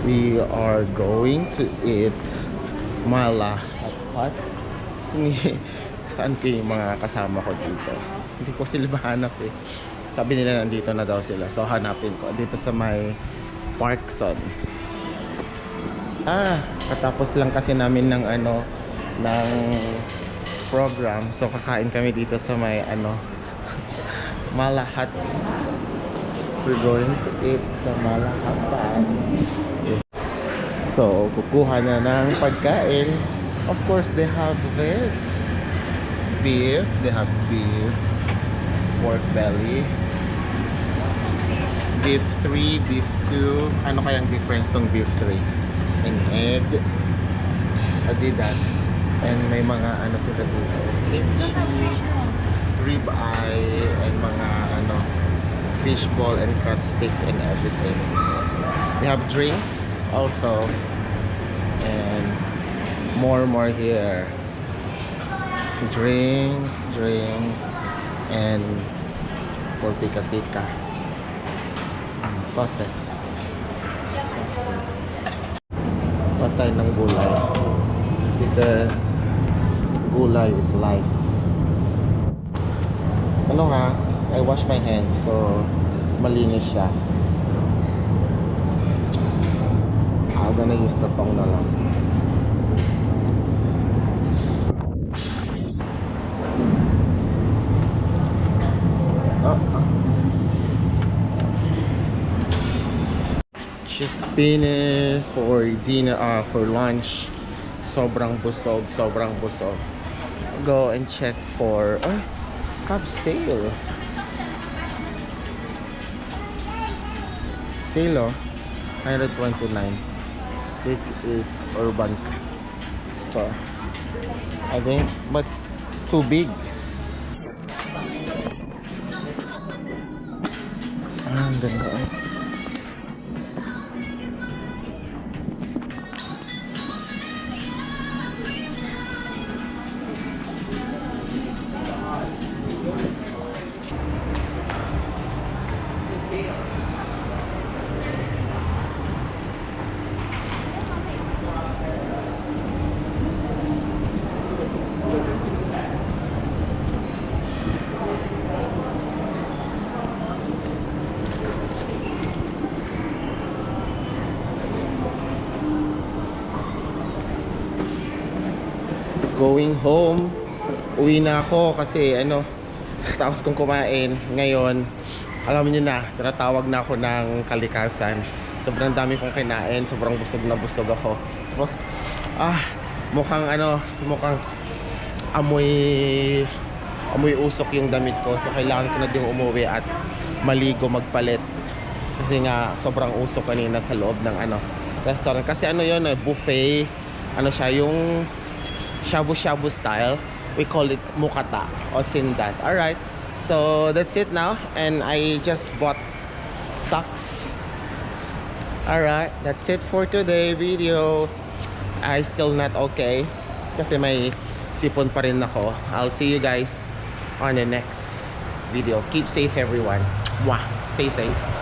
We are going to eat mala hot. Saan ko yung mga kasama ko dito? Hindi ko sila mahanap eh. Sabi nila nandito na daw sila. So hanapin ko. Dito sa may Parkson. Katapos lang kasi namin ng ng program. So kakain kami dito sa may Mala Hut. We're going to eat sa Mala Hut. So kukuha na ng pagkain. Of course they have this beef. They have beef, pork belly, beef 3, beef 2. Ano kayang difference tong beef 3? And egg, Adidas, and may mga sila dito, kimchi, rib eye, and mga fish ball and crab sticks and everything. We have drinks also, and more here. Drinks, and for pika sauces. Patay ng gulay because gulay is life. I wash my hands so malinis siya. I'm gonna use the tong na lang. Just finished for dinner, for lunch. Sobrang busog. Go and check for have sale. Sale 129. This is Urban store. I think, but it's too big. Ang ganda. Going home. Uwi na ako kasi tapos kong kumain ngayon. Alam niyo na, tinatawag na ako ng kalikasan. Sobrang dami kong kinain, sobrang busog na busog ako. Mukhang amoy usok yung damit ko. So kailangan ko na din umuwi at maligo, magpalit. Kasi nga sobrang usok kanina sa loob ng restaurant. Kasi yun, buffet. Siya yung shabu-shabu style. We call it mukata or sindat. Alright, so that's it now. And I just bought socks. Alright, that's it for today video. I still not okay kasi may sipon pa rin ako. I'll see you guys on the next video. Keep safe everyone. Mwah. Stay safe.